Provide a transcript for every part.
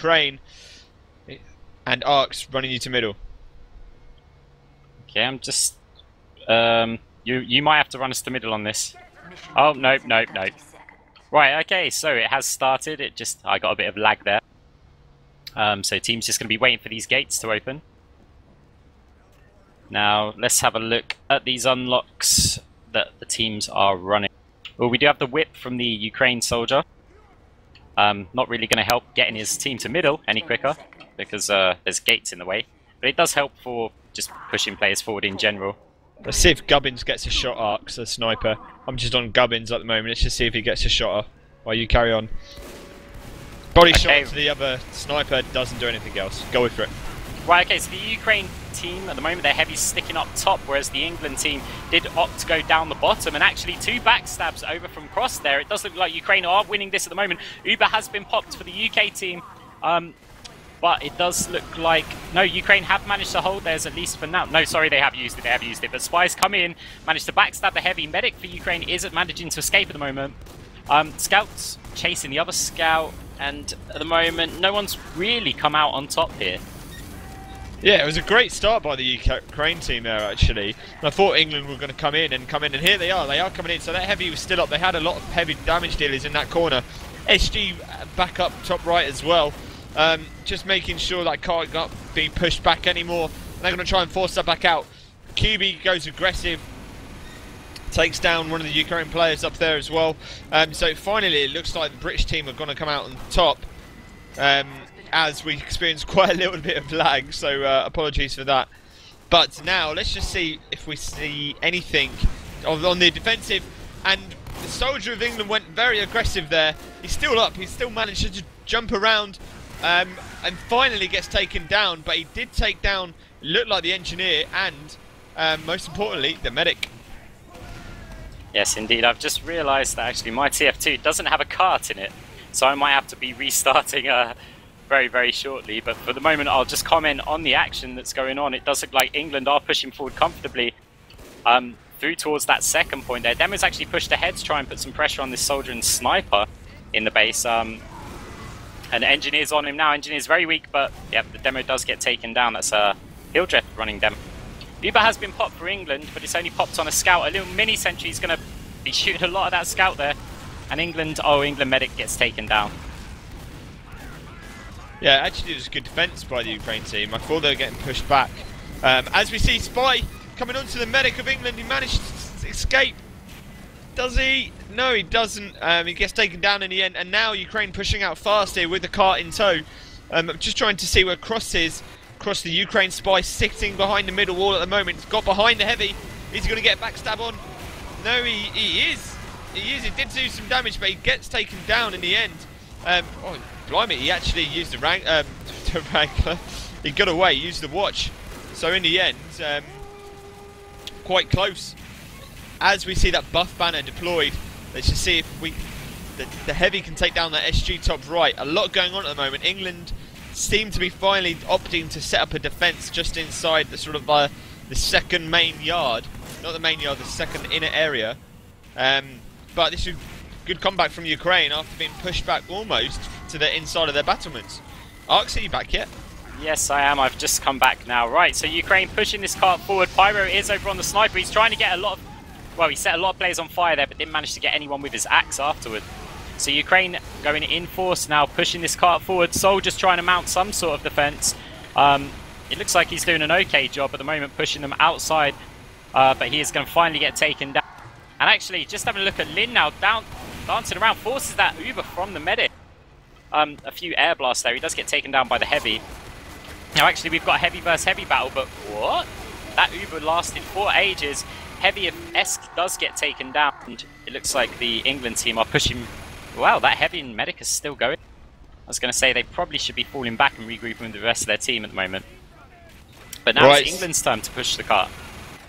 Ukraine, and Arcs running you to middle. Okay, I'm just... you might have to run us to middle on this. Oh, nope. Right, okay, so it has started. I got a bit of lag there. So team's just going to be waiting for these gates to open. Now, let's have a look at these unlocks that the teams are running. Well, we do have the whip from the Ukraine soldier. Not really going to help getting his team to middle any quicker, because there's gates in the way. But it does help for just pushing players forward in general. Let's see if Gubbins gets a shot, Arcs, the sniper. I'm just on Gubbins at the moment. Let's just see if he gets a shot off while you carry on. Body shot to the other sniper, doesn't do anything else. Go for it. Right, okay, so the Ukraine team, at the moment, their heavy's sticking up top, whereas the England team did opt to go down the bottom, and actually 2 backstabs over from cross there. It does look like Ukraine are winning this at the moment. Uber has been popped for the UK team, but it does look like... No, Ukraine have managed to hold theirs, at least for now. No, sorry, they have used it, but Spies come in, managed to backstab the heavy. Medic for Ukraine isn't managing to escape at the moment. Scouts chasing the other scout, and at the moment, no one's really come out on top here. Yeah, it was a great start by the Ukraine team there, actually. And I thought England were going to come in, and here they are coming in. So that heavy was still up. They had a lot of heavy damage dealers in that corner. SG back up top right as well. Just making sure that can't not being pushed back anymore. And they're going to try and force that back out. QB goes aggressive. Takes down one of the Ukraine players up there as well. So finally, it looks like the British team are going to come out on top. As we experienced quite a little bit of lag, so apologies for that. But now, let's just see if we see anything on the defensive. And the soldier of England went very aggressive there. He's still up, he's still managed to jump around, and finally gets taken down. But he did take down, looked like the engineer, and most importantly, the medic. Yes, indeed. I've just realised that actually my TF2 doesn't have a cart in it, so I might have to be restarting very, very shortly. But for the moment, I'll just comment on the action that's going on. It does look like England are pushing forward comfortably through towards that second point there. Demo's actually pushed ahead to try and put some pressure on this soldier and sniper in the base. And Engineer's on him now. Engineer's very weak, but yeah, the Demo does get taken down. That's a Hildreth running Demo. Uber has been popped for England, but it's only popped on a scout. A little mini sentry is going to be shooting a lot of that scout there. And England medic gets taken down. Yeah, actually it was a good defence by the Ukraine team. I thought they were getting pushed back. As we see Spy coming onto the medic of England, he managed to escape. Does he? No, he doesn't. He gets taken down in the end. And now Ukraine pushing out fast here with the cart in tow. I'm just trying to see where Cross is. Cross the Ukraine Spy sitting behind the middle wall at the moment. He's got behind the heavy. He's going to get backstab on. No, he is. He is. He did do some damage, but he gets taken down in the end. Oh, blimey, he actually used the wrangler. He got away, used the watch. So in the end, quite close. As we see that buff banner deployed, let's just see if the heavy can take down that SG top right. A lot going on at the moment. England seem to be finally opting to set up a defence just inside the sort of the second main yard. Not the main yard, the second inner area. But this is good comeback from Ukraine after being pushed back almost to the inside of their battlements. Arx, are you back yet? Yes, I am. I've just come back now. Right, so Ukraine pushing this cart forward. Pyro is over on the sniper. He's trying to get a lot of... Well, he set a lot of players on fire there, but didn't manage to get anyone with his axe afterward. So Ukraine going in force now, pushing this cart forward. Soldiers trying to mount some sort of defence. It looks like he's doing an okay job at the moment, pushing them outside. But he is going to finally get taken down. And actually, just having a look at Lin now, dancing around, forces that Uber from the medic. A few air blasts there. He does get taken down by the heavy. Now actually, we've got a heavy versus heavy battle, but what? That Uber lasted for ages. Heavy of Esk does get taken down. And it looks like the England team are pushing... Wow, that heavy and medic is still going. I was going to say they probably should be falling back and regrouping with the rest of their team at the moment. But now it's England's turn to push the cart.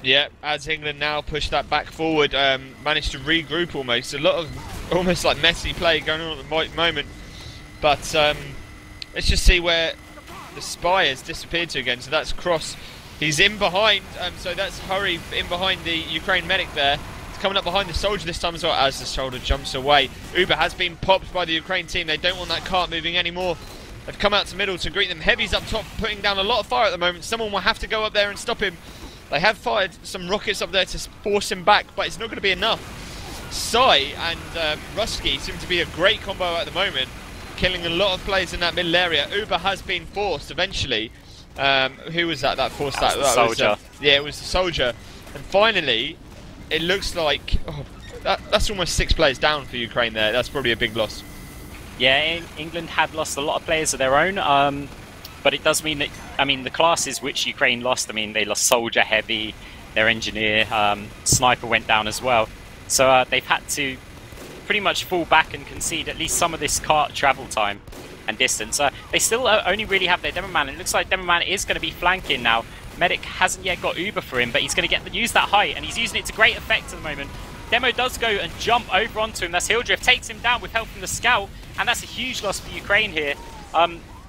Yeah, as England now push that back forward, managed to regroup almost. A lot of almost like messy play going on at the moment. But let's just see where the Spy has disappeared to again. So that's Cross. He's in behind, so that's Hurry in behind the Ukraine medic there. It's coming up behind the soldier this time as well, as the soldier jumps away. Uber has been popped by the Ukraine team. They don't want that cart moving anymore. They've come out to middle to greet them. Heavy's up top, putting down a lot of fire at the moment. Someone will have to go up there and stop him. They have fired some rockets up there to force him back, but it's not going to be enough. Sai and Rusky seem to be a great combo at the moment, killing a lot of players in that middle area. Uber has been forced eventually. Who was that forced that? That Soldier. Yeah, it was the Soldier. And finally, it looks like that's almost 6 players down for Ukraine there. That's probably a big loss. Yeah, England had lost a lot of players of their own, but it does mean that, I mean, the classes which Ukraine lost, I mean, they lost Soldier, Heavy, their Engineer, Sniper went down as well. So they've had to pretty much fall back and concede at least some of this cart travel time and distance. They still only really have their Demo Man. It looks like Demo Man is going to be flanking now. Medic hasn't yet got Uber for him, but he's going to use that height, and he's using it to great effect at the moment. Demo does go and jump over onto him. That's Hildrift, takes him down with help from the scout, and that's a huge loss for Ukraine here.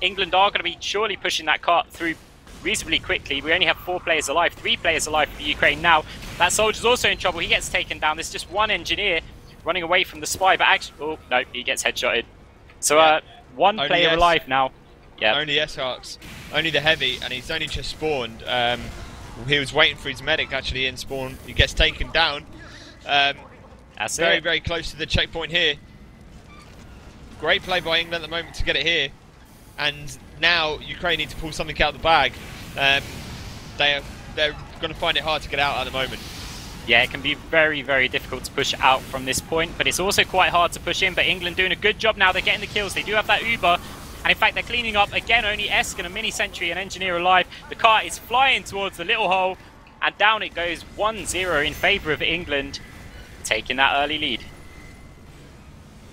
England are going to be surely pushing that cart through reasonably quickly. We only have 4 players alive, 3 players alive for Ukraine now. That Soldier's also in trouble. He gets taken down. There's just one Engineer running away from the spy, but actually, oh no, he gets headshotted. So yeah. One Only player alive now. Yeah. Only S-Arcs. Only the Heavy, and he's only just spawned. He was waiting for his medic actually in spawn. He gets taken down. That's very, it. very close to the checkpoint here. Great play by England at the moment to get it here. And now Ukraine need to pull something out of the bag. They're going to find it hard to get out at the moment. Yeah, it can be very, very difficult to push out from this point, but it's also quite hard to push in. But England doing a good job now. They're getting the kills. They do have that Uber. And in fact, they're cleaning up. Again, only Esk and a mini sentry and Engineer alive. The car is flying towards the little hole. And down it goes 1-0 in favour of England, taking that early lead.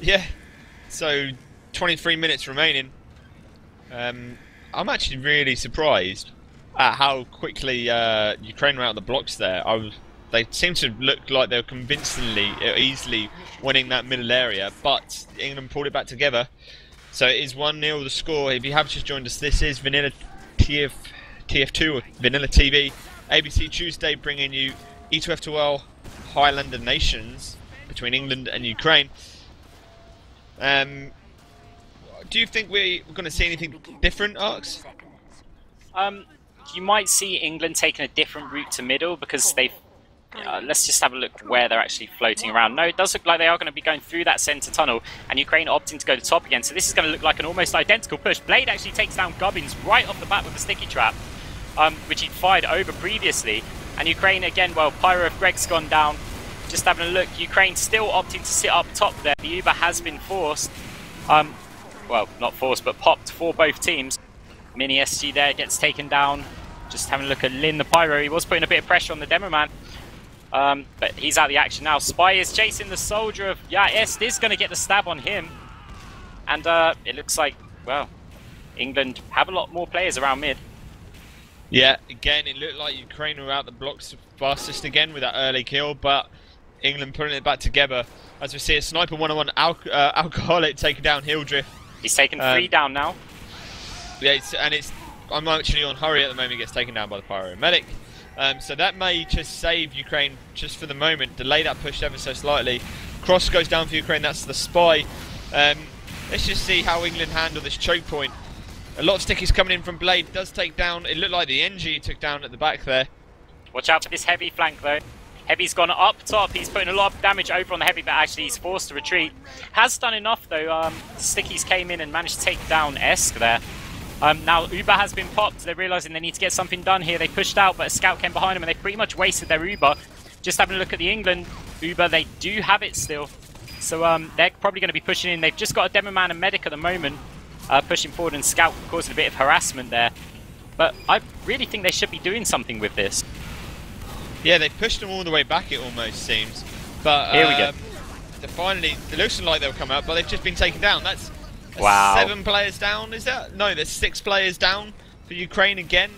Yeah. So, 23 minutes remaining. I'm actually really surprised at how quickly Ukraine were out of the blocks there. They seem to look like they were convincingly, easily winning that middle area, but England pulled it back together. So it is 1-0 the score. If you have just joined us, this is TF2 or VanillaTV. ABC Tuesday bringing you ETF2L Highlander Nations between England and Ukraine. Do you think we're going to see anything different, Arcs? You might see England taking a different route to middle because they've... let's just have a look where they're actually floating around. No, it does look like they are going to be going through that centre tunnel, and Ukraine opting to go to top again. So this is going to look like an almost identical push. Blade actually takes down Gubbins right off the bat with a sticky trap, which he'd fired over previously. And Ukraine again, well, Pyro of Greg's gone down. Just having a look, Ukraine still opting to sit up top there. The Uber has been forced. Well, not forced, but popped for both teams. Mini SG there gets taken down. Just having a look at Lin the Pyro. He was putting a bit of pressure on the Demo Man. But he's out of the action now. Spy is chasing the Soldier of Est is going to get the stab on him. And it looks like, well, England have a lot more players around mid. Yeah, again, it looked like Ukraine were out the blocks fastest again with that early kill, but England putting it back together. As we see a sniper one-on-one alcoholic taking down Hildrift. He's taken 3 down now. Yeah, I'm actually on hurry at the moment. He gets taken down by the Pyro Medic. So that may just save Ukraine just for the moment, delay that push ever so slightly. Cross goes down for Ukraine, that's the spy. Let's just see how England handle this choke point. A lot of stickies coming in from Blade, does take down, it looked like the NG took down at the back there. Watch out for this Heavy flank though. Heavy's gone up top, he's putting a lot of damage over on the Heavy, but actually he's forced to retreat. Has done enough though, stickies came in and managed to take down Esk there. Now Uber has been popped, they're realising they need to get something done here. They pushed out, but a scout came behind them and they pretty much wasted their Uber. Just having a look at the England Uber, they do have it still. So they're probably going to be pushing in. They've just got a Demo Man and Medic at the moment, pushing forward, and Scout causing a bit of harassment there. But I really think they should be doing something with this. Yeah, they pushed them all the way back, it almost seems. But here we go. Finally, it looks like they'll come out, but they've just been taken down. That's wow. 7 players down, is that? No, there's 6 players down for Ukraine again.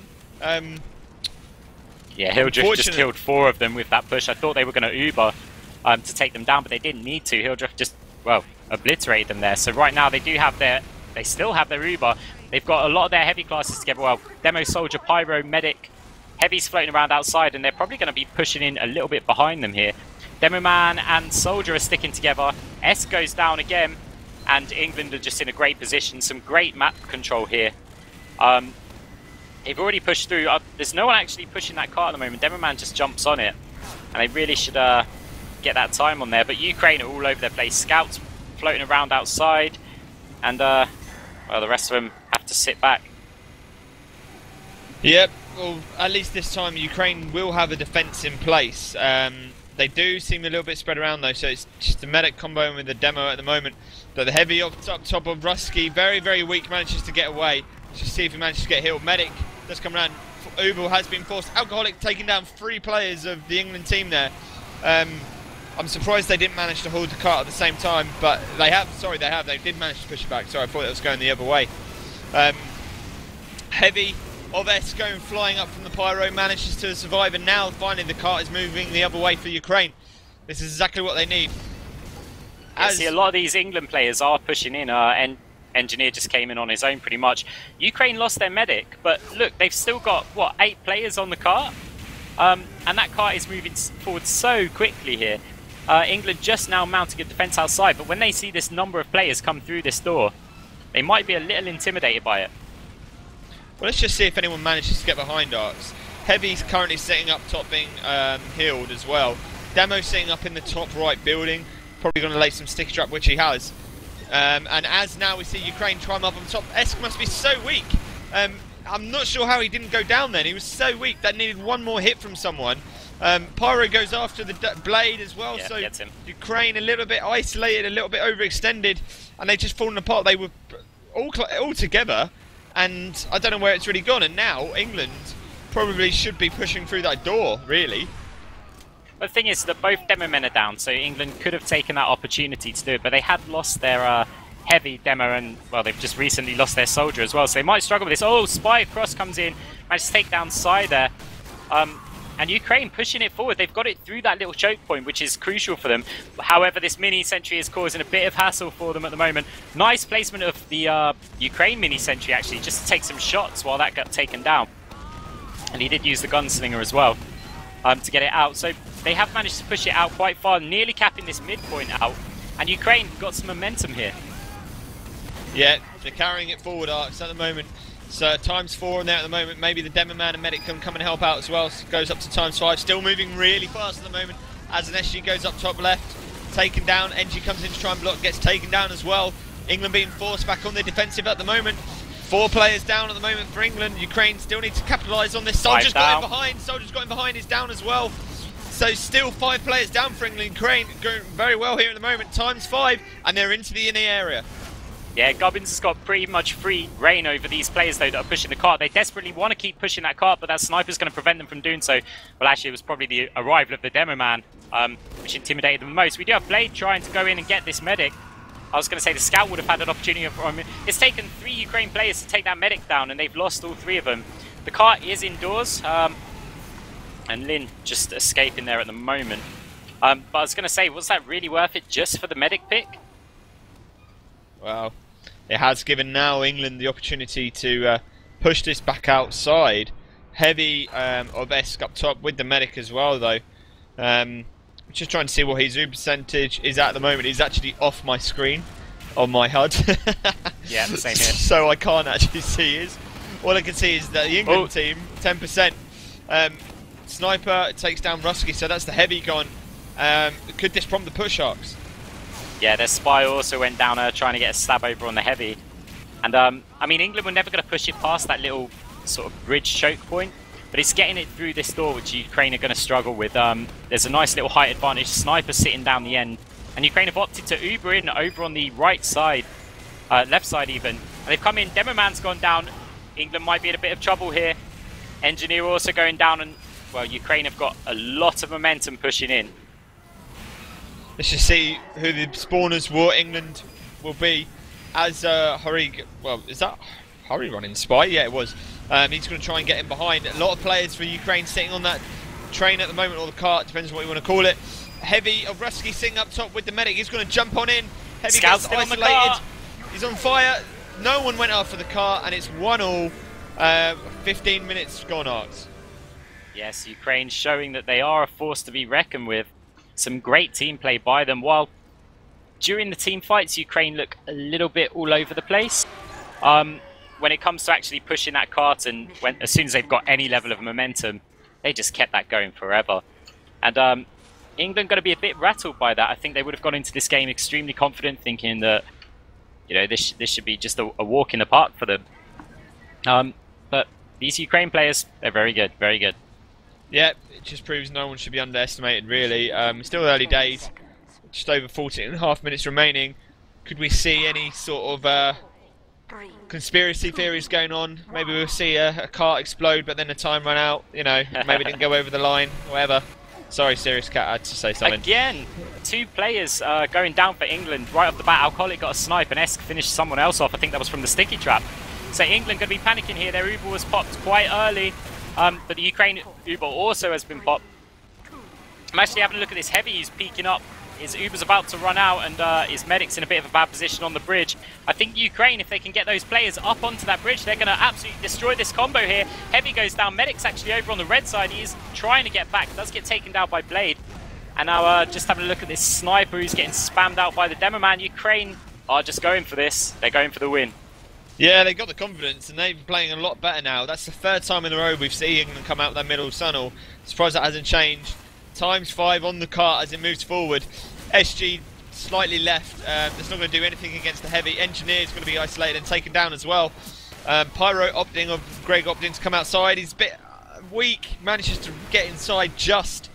Yeah, Hildrift just killed 4 of them with that push. I thought they were going to Uber to take them down, but they didn't need to. Hildrift just, well, obliterated them there. So right now they still have their Uber. They've got a lot of their heavy classes together. Well, Demo, Soldier, Pyro, Medic, Heavy's floating around outside, and they're probably going to be pushing in a little bit behind them here. Demo Man and Soldier are sticking together. S goes down again. and England are just in a great position. Some great map control here. They've already pushed through. There's no one actually pushing that cart at the moment. Demoman just jumps on it, and they really should get that time on there. But Ukraine are all over their place. Scouts floating around outside, and well, the rest of them have to sit back. Yep, well, at least this time Ukraine will have a defence in place. They do seem a little bit spread around though, so it's just a medic combo with the demo at the moment. But the heavy up top of Rusky, very, very weak, manages to get away. Let's just see if he manages to get healed. Medic does come around. Ubel has been forced. Alcoholic taking down 3 players of the England team there. I'm surprised they didn't manage to hold the cart at the same time, but they have. Sorry, they have. They did manage to push it back. Sorry, I thought it was going the other way. Heavy of S going flying up from the pyro, manages to survive, and now finally the cart is moving the other way for Ukraine. This is exactly what they need. See, a lot of these England players are pushing in, and Engineer just came in on his own pretty much. Ukraine lost their medic, but look, they've still got, what, 8 players on the cart? And that cart is moving forward so quickly here. England just now mounting a defence outside, but when they see this number of players come through this door, they might be a little intimidated by it. Well, let's just see if anyone manages to get behind Arcs. Heavy's currently sitting up top being healed as well. Demo sitting up in the top right building, probably going to lay some sticky trap, which he has. And as now we see Ukraine climb up on top, Esk must be so weak. I'm not sure how he didn't go down then. He was so weak that needed one more hit from someone. Pyro goes after the blade as well, yeah, so gets him. Ukraine a little bit isolated, a little bit overextended, and they just fallen apart. They were all together, and I don't know where it's really gone. And now England probably should be pushing through that door, really. But the thing is that both demo men are down, so England could have taken that opportunity to do it, but they had lost their heavy demo, and well, they've just recently lost their soldier as well, so they might struggle with this. Oh, Spy Cross comes in, managed to take down Psy there. And Ukraine pushing it forward. They've got it through that little choke point, which is crucial for them. However, this mini sentry is causing a bit of hassle for them at the moment. Nice placement of the Ukraine mini sentry, actually, just to take some shots while that got taken down. And he did use the gunslinger as well to get it out. So they have managed to push it out quite far, nearly capping this midpoint out. And Ukraine got some momentum here. Yeah, they're carrying it forward, Arcs, at the moment. So ×4 in there at the moment. Maybe the Demo Man and Medic can come and help out as well. So it goes up to ×5. Still moving really fast at the moment. As an SG goes up top left. Taken down. NG comes in to try and block. Gets taken down as well. England being forced back on the defensive at the moment. 4 players down at the moment for England. Ukraine still need to capitalise on this. Soldier's got in behind. Soldier's got in behind. Is down as well. So still 5 players down for England. Ukraine going very well here at the moment. ×5. And they're into the inner area. Yeah, Gubbins has got pretty much free reign over these players, though, that are pushing the cart. They desperately want to keep pushing that cart, but that sniper's going to prevent them from doing so. Well, actually, it was probably the arrival of the Demo Man, which intimidated them the most. We do have Blade trying to go in and get this medic. I was going to say the scout would have had an opportunity for him. It's taken 3 Ukraine players to take that medic down, and they've lost all 3 of them. The cart is indoors, and Lin just escaping there at the moment. But I was going to say, was that really worth it just for the medic pick? Wow. It has given now England the opportunity to push this back outside. Heavy of Esk up top with the medic as well, though. Just trying to see what his zoom percentage is at the moment. He's actually off my screen on my HUD. Yeah, the same here. So I can't actually see his. All I can see is that the England team, 10%. Sniper takes down Rusky, so that's the heavy gone. Could this prompt the push, Arcs? Yeah, their spy also went down trying to get a stab over on the heavy. And, I mean, England were never going to push it past that little sort of bridge choke point. But it's getting it through this door, which Ukraine are going to struggle with. There's a nice little height advantage. Sniper sitting down the end. And Ukraine have opted to Uber in over on the right side. Left side, even. And they've come in. Demo Man's gone down. England might be in a bit of trouble here. Engineer also going down. And, well, Ukraine have got a lot of momentum pushing in. Let's just see who the spawners for England will be as Hurry. Well, is that Hurry running spy? Yeah, it was. He's going to try and get him behind. A lot of players for Ukraine sitting on that train at the moment, or the cart, depends on what you want to call it. Heavy of Rusky sitting up top with the medic. He's going to jump on in. Heavy Scout's gets isolated. He's on fire. No one went after the cart, and it's 1-1. 15 minutes gone, Arcs. Yes, Ukraine showing that they are a force to be reckoned with. Some great team play by them, while during the team fights, Ukraine look a little bit all over the place. When it comes to actually pushing that cart, and as soon as they've got any level of momentum, they just kept that going forever. And England going to be a bit rattled by that. I think they would have gone into this game extremely confident, thinking that, you know, this should be just a walk in the park for them. But these Ukraine players, they're very good, very good. Yeah, it just proves no one should be underestimated, really. Still early days, just over 14.5 minutes remaining. Could we see any sort of conspiracy theories going on? Maybe we'll see a cart explode, but then the time run out. You know, maybe it didn't go over the line, whatever. Sorry, Serious Cat, I had to say something. Again, 2 players going down for England. Right off the bat, Alcoholic got a snipe and Esk finished someone else off. I think that was from the sticky trap. So England going to be panicking here. Their Uber was popped quite early, but the Ukraine Uber also has been popped. I'm actually having a look at this heavy who's peeking up. His Uber's about to run out, and his medic's in a bit of a bad position on the bridge. I think Ukraine, if they can get those players up onto that bridge, they're going to absolutely destroy this combo here. Heavy goes down. Medic's actually over on the red side. He is trying to get back. Does get taken down by Blade. And now just having a look at this sniper who's getting spammed out by the demo man. Ukraine are just going for this. They're going for the win. Yeah, they got the confidence, and they've been playing a lot better now. That's the 3rd time in a row we've seen England come out of that middle tunnel. Surprised that hasn't changed. ×5 on the cart as it moves forward. SG slightly left. That's not going to do anything against the heavy. Engineer's going to be isolated and taken down as well. Pyro Greg opting to come outside. He's a bit weak. Manages to get inside just.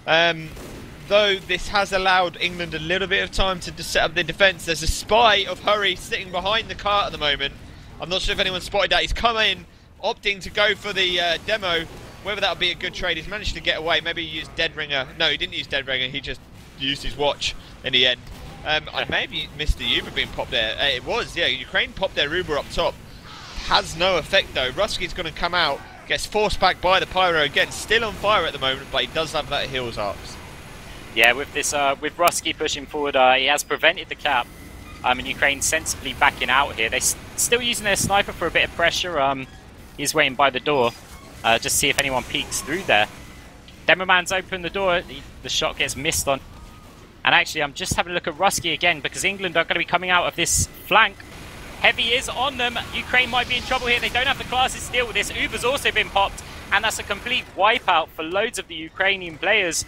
Though this has allowed England a little bit of time to set up their defence. There's a spy of Hurry sitting behind the cart at the moment. I'm not sure if anyone spotted that. He's come in, opting to go for the demo. Whether that'll be a good trade, he's managed to get away. Maybe he used Dead Ringer. No, he didn't use Dead Ringer. He just used his watch in the end. I maybe missed the Uber being popped there. It was, yeah. Ukraine popped their Uber up top. Has no effect though. Ruski's going to come out. Gets forced back by the Pyro again. Still on fire at the moment, but he does have that heals arcs. Yeah, with this, with Rusky pushing forward, he has prevented the cap. And Ukraine sensibly backing out here. They're still using their sniper for a bit of pressure. He's waiting by the door, just to see if anyone peeks through there. Demoman's opened the door. The shot gets missed on. And actually, I'm just having a look at Rusky again because England are going to be coming out of this flank. Heavy is on them. Ukraine might be in trouble here. They don't have the classes to deal with this. Uber's also been popped. And that's a complete wipeout for loads of the Ukrainian players.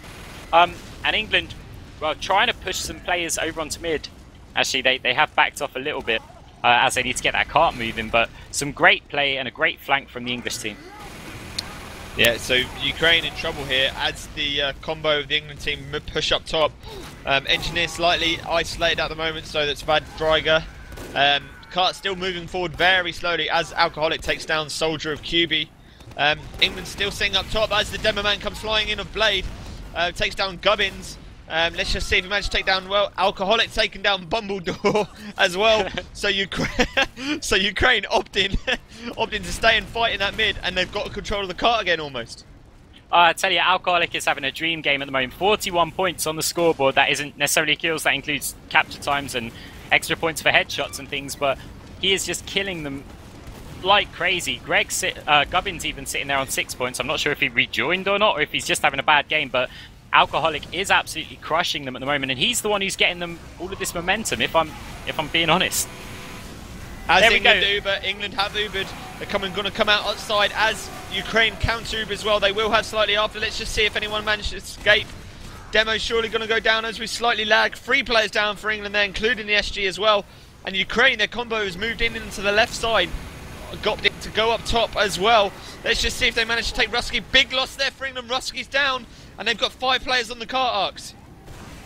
And England, well, trying to push some players over onto mid. Actually, they have backed off a little bit as they need to get that cart moving. But some great play and a great flank from the English team. Yeah, so Ukraine in trouble here as the combo of the England team push up top. Engineer slightly isolated at the moment, so that's Vad Dryger. Cart still moving forward very slowly as Alcoholic takes down Soldier of QB. England still sitting up top as the Demo Man comes flying in of Blade. Takes down Gubbins. Let's just see if he managed to take down, well, Alcoholic taking down Bumbledore as well. So Ukraine opting to stay and fight in that mid, and they've got control of the cart again almost. I tell you, Alcoholic is having a dream game at the moment. 41 points on the scoreboard. That isn't necessarily kills, that includes capture times and extra points for headshots and things, but he is just killing them like crazy. Gubbins even sitting there on 6 points. I'm not sure if he rejoined or not, or if he's just having a bad game, but Alcoholic is absolutely crushing them at the moment, and he's the one who's getting them all of this momentum, if I'm being honest. As England Uber, England have Ubered. They're going to come out outside as Ukraine counter Uber as well. They will have slightly after. Let's just see if anyone managed to escape. Demo's surely going to go down as we slightly lag. 3 players down for England there, including the SG as well. And Ukraine, their combo has moved in into the left side. Got to go up top as well. Let's just see if they manage to take Rusky. Big loss there for England. Rusky's down. And they've got 5 players on the cart arcs.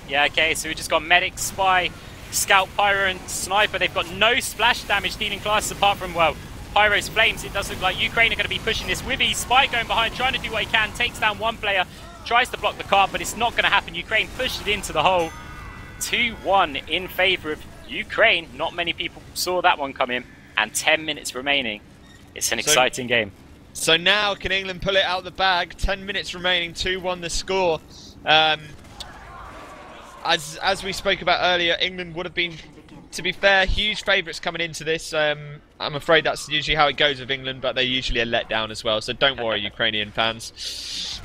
Yeah, okay, so we just got Medic, Spy, Scout, Pyro and Sniper. They've got no splash damage dealing classes apart from, well, Pyro's Flames. It does look like Ukraine are going to be pushing this. Wibby, Spy going behind, trying to do what he can. Takes down 1 player, tries to block the cart, but it's not going to happen. Ukraine pushed it into the hole. 2-1 in favour of Ukraine. Not many people saw that one come in. And 10 minutes remaining. It's an exciting game. So now can England pull it out of the bag? 10 minutes remaining, 2-1 the score. As we spoke about earlier, England would have been, to be fair, huge favourites coming into this. I'm afraid that's usually how it goes with England, but they're usually a letdown as well, so don't worry, Ukrainian fans.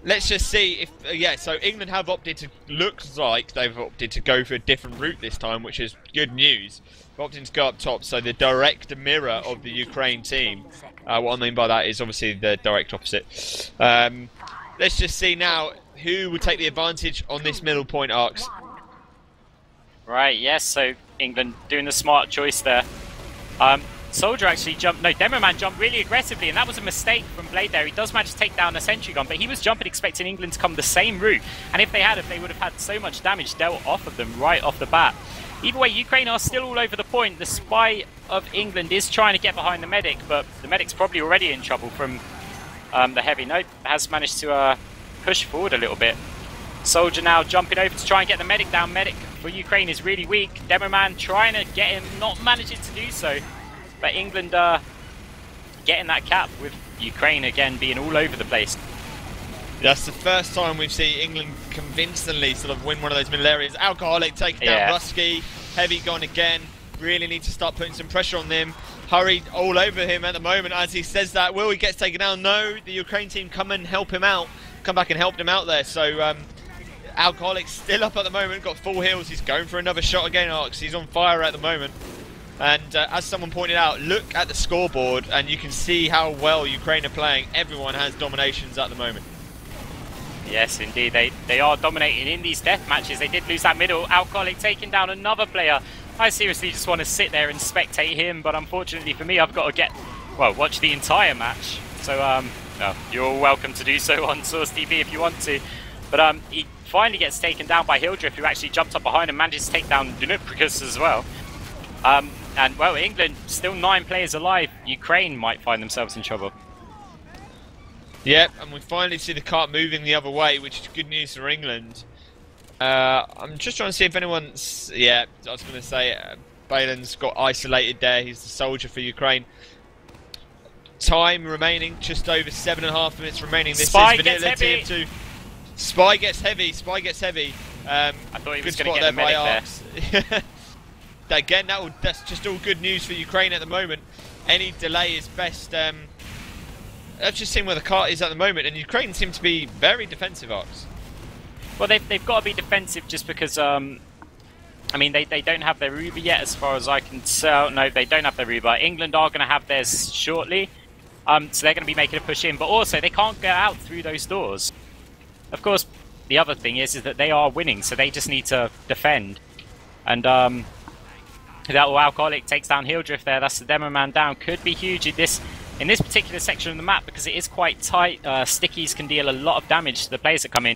let's just see if yeah. So England have opted to looks like they've opted to go for a different route this time, which is good news. Opting to go up top, so the direct mirror of the Ukraine team. What I mean by that is obviously the direct opposite. Let's just see now who will take the advantage on this middle point, Arcs. Right, yes, so England doing the smart choice there. Soldier actually jumped, no, Demoman jumped really aggressively, and that was a mistake from Blade there. He does manage to take down a sentry gun, but he was jumping expecting England to come the same route, and if they had, they would have had so much damage dealt off of them right off the bat. Either way, Ukraine are still all over the point. The spy of England is trying to get behind the medic, but the medic's probably already in trouble from the heavy. Nope, has managed to push forward a little bit. Soldier now jumping over to try and get the medic down. Medic for Ukraine is really weak. Demoman trying to get him, not managing to do so. But England getting that cap with Ukraine again being all over the place. That's the first time we've seen England convincingly sort of win one of those middle areas. Alcoholic taking down Rusky. Heavy gone again. Really need to start putting some pressure on them. Hurried all over him at the moment as he says that. Will he gets taken down? No, the Ukraine team come and help him out. Come back and helped him out there. So Alcoholic's still up at the moment. Got full heals. He's going for another shot again, Arcs. He's on fire at the moment. And as someone pointed out, look at the scoreboard and you can see how well Ukraine are playing. Everyone has dominations at the moment. Yes, indeed. They are dominating in these death matches. They did lose that middle. Alcoholic taking down another player. I seriously just want to sit there and spectate him, but unfortunately for me, I've got to watch the entire match. So, no, you're all welcome to do so on Source TV if you want to. But he finally gets taken down by Hildreth, who actually jumped up behind and manages to take down Dnupricus as well. And, well, England, still 9 players alive. Ukraine might find themselves in trouble. Yep, and we finally see the cart moving the other way, which is good news for England. I'm just trying to see if anyone's... Yeah, I was going to say, Balin's got isolated there. He's the soldier for Ukraine. Time remaining, just over 7.5 minutes remaining. This Spy is VanillaTV 2. Spy gets heavy, Spy gets heavy. I thought he was going to get the medic there. Again, that's just all good news for Ukraine at the moment. Any delay is best. I've just seen where the cart is at the moment, and Ukraine seem to be very defensive, Arcs. Well, they've got to be defensive just because, I mean, they don't have their Uber yet, as far as I can tell. No, they don't have their Uber. England are going to have theirs shortly, so they're going to be making a push in. But also, they can't get out through those doors. Of course, the other thing is that they are winning, so they just need to defend. And that Alcoholic takes down Hildreth there. That's the demo man down. Could be huge in this particular section of the map because it is quite tight. Stickies can deal a lot of damage to the players that come in.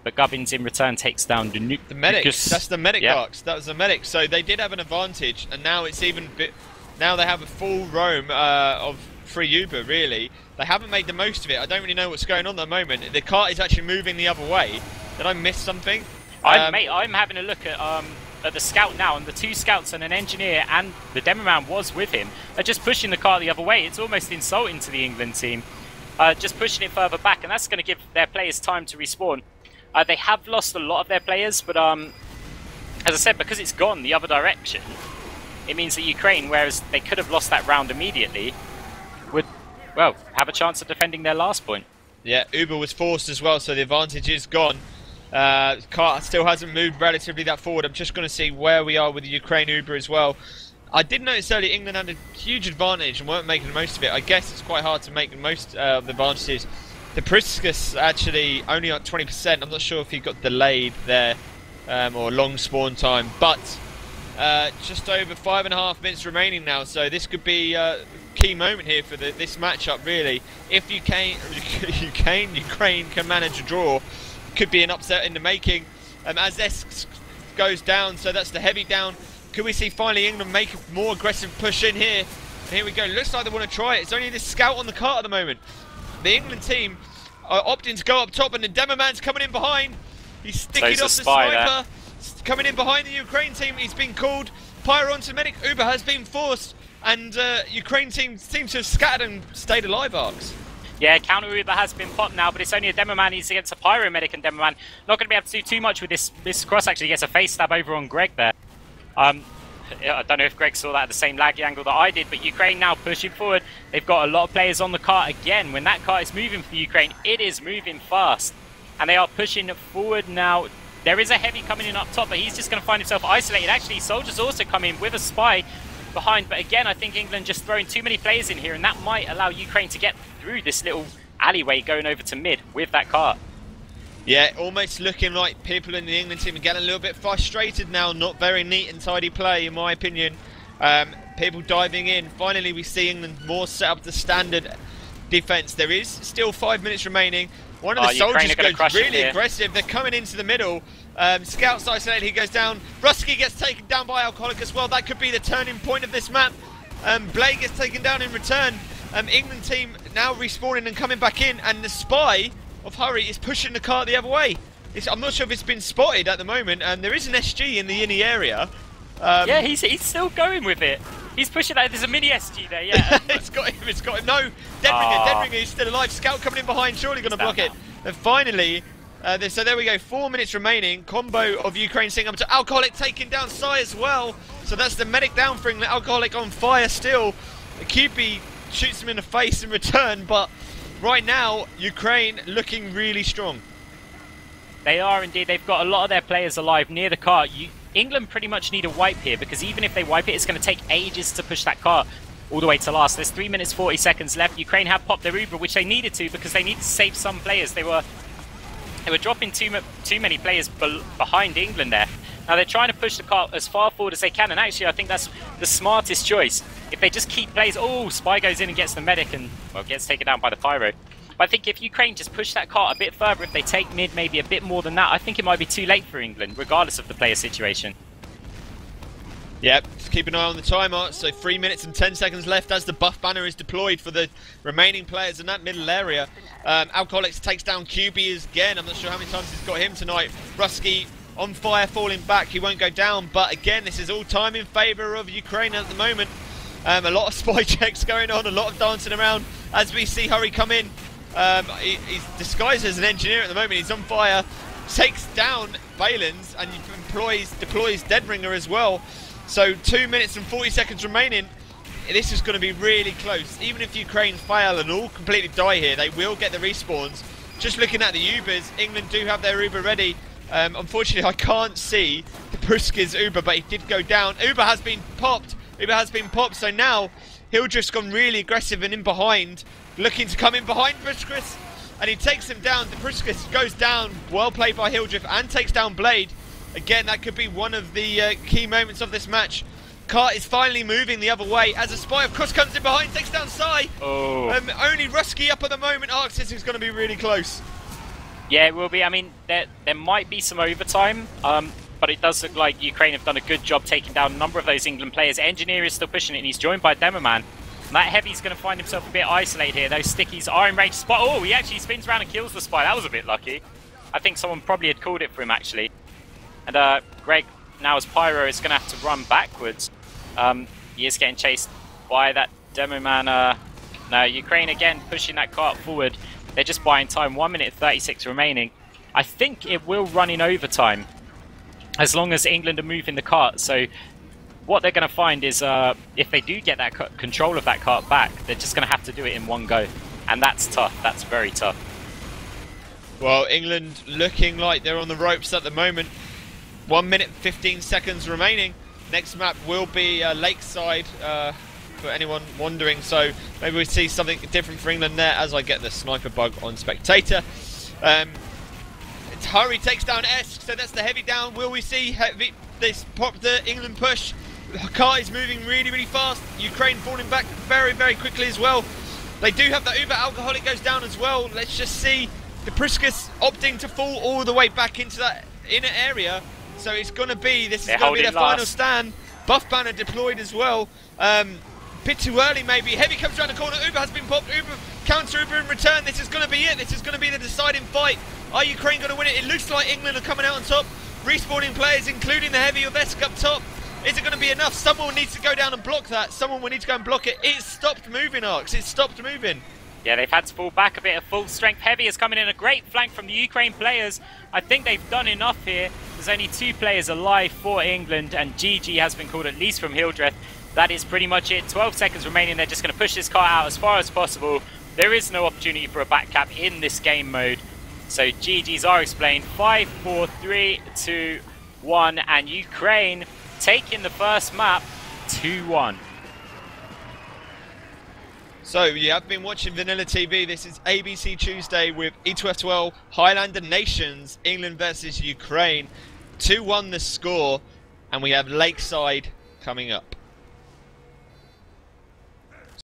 But Gubbins in return takes down the medic. That's the medic, Arcs. That was the medic. So they did have an advantage, and now it's even now they have a full roam of free Uber. Really, they haven't made the most of it. I don't really know what's going on at the moment. The cart is actually moving the other way. Did I miss something? Mate, I'm having a look at the scout now, and the 2 scouts and an engineer and the demo man was with him. They're just pushing the cart the other way. It's almost insulting to the England team. Just pushing it further back, and that's going to give their players time to respawn. They have lost a lot of their players, but as I said, because it's gone the other direction, it means that Ukraine, whereas they could have lost that round immediately, would, well, have a chance of defending their last point. Yeah, Uber was forced as well, so the advantage is gone. Cart still hasn't moved relatively that forward. I'm just going to see where we are with the Ukraine Uber as well. I did notice earlier England had a huge advantage and weren't making the most of it. I guess it's quite hard to make the most of the advantages. The Priscus actually only at 20%. I'm not sure if he got delayed there or long spawn time, but just over 5.5 minutes remaining now. So this could be a key moment here for this matchup, really. If Ukraine can manage a draw, could be an upset in the making. As S goes down, so that's the heavy down. Could we see finally England make a more aggressive push in here? And here we go. Looks like they want to try it. It's only this scout on the cart at the moment. The England team are opting to go up top, and the demo man's coming in behind. He's sticking off the sniper. Coming in behind the Ukraine team. He's been called. Pyro onto the medic. Uber has been forced, and Ukraine team seems to have scattered and stayed alive, Arcs. Yeah, counter Uber has been popped now, but it's only a demo man. He's against a pyro medic, and demo man not going to be able to do too much with this. This cross actually gets a face stab over on Greg there. I don't know if Greg saw that at the same laggy angle that I did, but Ukraine now pushing forward. They've got a lot of players on the cart again. When that cart is moving for Ukraine, it is moving fast. And they are pushing forward now. There is a heavy coming in up top, but he's just going to find himself isolated. Actually, soldiers also come in with a spy behind. But again, I think England just throwing too many players in here, and that might allow Ukraine to get through this little alleyway going over to mid with that cart. Yeah, almost looking like people in the England team are getting a little bit frustrated now. Not very neat and tidy play, in my opinion. People diving in. Finally, we see England more set up the standard defence. There is still 5 minutes remaining. One of the soldiers goes really aggressive. They're coming into the middle. Scouts isolated, he goes down. Rusky gets taken down by Alcoholic as well. That could be the turning point of this map. Blade gets taken down in return. England team now respawning and coming back in, and the spy of Hurry is pushing the cart the other way. I'm not sure if it's been spotted at the moment, and there is an SG in the innie area. Yeah, he's still going with it. He's pushing that. There's a mini SG there, yeah. It's got him. No, Deadringer is still alive. Scout coming in behind, surely going to block it. And finally, so there we go, 4 minutes remaining. Combo of Ukraine seeing up to Alcoholic taking down Sai as well. So that's the medic down for England. Alcoholic on fire still. The QB shoots him in the face in return, but right now, Ukraine looking really strong. They are indeed. They've got a lot of their players alive near the cart. England pretty much need a wipe here, because even if they wipe it, it's going to take ages to push that cart all the way to last. There's 3 minutes 40 seconds left. Ukraine have popped their Uber, which they needed to, because they need to save some players. They were dropping too many players behind England there. Now they're trying to push the cart as far forward as they can, and actually I think that's the smartest choice. If they just keep players... Oh, Spy goes in and gets the medic and, well, gets taken down by the pyro. But I think if Ukraine just push that cart a bit further, if they take mid maybe a bit more than that, I think it might be too late for England, regardless of the player situation. Yep, just keep an eye on the timer. So 3 minutes and 10 seconds left as the buff banner is deployed for the remaining players in that middle area. Alcoholics takes down QB again. I'm not sure how many times he's got him tonight. Rusky on fire, falling back. He won't go down, but again, this is all time in favour of Ukraine at the moment. A lot of spy checks going on, a lot of dancing around as we see Hurry come in. He's disguised as an engineer at the moment. He's on fire, takes down Valens, and deploys Deadringer as well. So 2 minutes and 40 seconds remaining. This is going to be really close. Even if Ukraine fail and all completely die here, they will get the respawns. Just looking at the Ubers, England do have their Uber ready. Unfortunately, I can't see the Bruska's Uber, but he did go down. Uber has been popped. So now he'll just gone really aggressive and in behind, looking to come in behind Bruskis, and he takes him down. The Bruskis goes down. Well played by Hildriff, and takes down Blade. Again, that could be one of the key moments of this match. Cart is finally moving the other way as a spy, of course, comes in behind, takes down Sai. Oh. Only Rusky up at the moment. Arxis is going to be really close. Yeah, it will be. I mean, there might be some overtime, but it does look like Ukraine have done a good job taking down a number of those England players. Engineer is still pushing it, and he's joined by Demoman. And that Heavy's going to find himself a bit isolated here. Those stickies are in range. Spot. Oh, he actually spins around and kills the spy. That was a bit lucky. I think someone probably had called it for him, actually. And Greg, now as Pyro, is going to have to run backwards. He is getting chased by that Demo Man. Now, Ukraine again pushing that cart forward. They're just buying time. 1 minute 36 remaining. I think it will run in overtime as long as England are moving the cart. So what they're going to find is if they do get that control of that cart back, they're just going to have to do it in one go. And that's tough. That's very tough. Well, England looking like they're on the ropes at the moment. 1 minute 15 seconds remaining. Next map will be Lakeside, for anyone wondering, so maybe we see something different for England there as I get the sniper bug on Spectator. Hurry takes down Esk, so that's the Heavy down. Will we see Heavy, this pop the England push? The car is moving really, really fast. Ukraine falling back very, very quickly as well. They do have the Uber. Alcoholic goes down as well. Let's just see the Priscus opting to fall all the way back into that inner area. So it's going to be, this is going to be their final stand. Buff banner deployed as well. Bit too early maybe. Heavy comes around the corner. Uber has been popped. Uber counter Uber in return. This is going to be it. This is going to be the deciding fight. Are Ukraine going to win it? It looks like England are coming out on top. Respawning players, including the Heavy of Esk up top. Is it going to be enough? Someone needs to go down and block that. Someone will need to go and block it. It stopped moving, Arx. It stopped moving. Yeah, they've had to fall back a bit. A full strength heavy is coming in. A great flank from the Ukraine players. I think they've done enough here. There's only 2 players alive for England, and GG has been called, at least from Hildreth. That is pretty much it. 12 seconds remaining. They're just going to push this car out as far as possible. There is no opportunity for a back cap in this game mode. So GGs are explained. 5, 4, 3, 2, 1. And Ukraine taking the first map 2-1. So you have been watching VanillaTV. This is ABC Tuesday with ETF2L Highlander Nations, England versus Ukraine. 2-1 the score, and we have Lakeside coming up.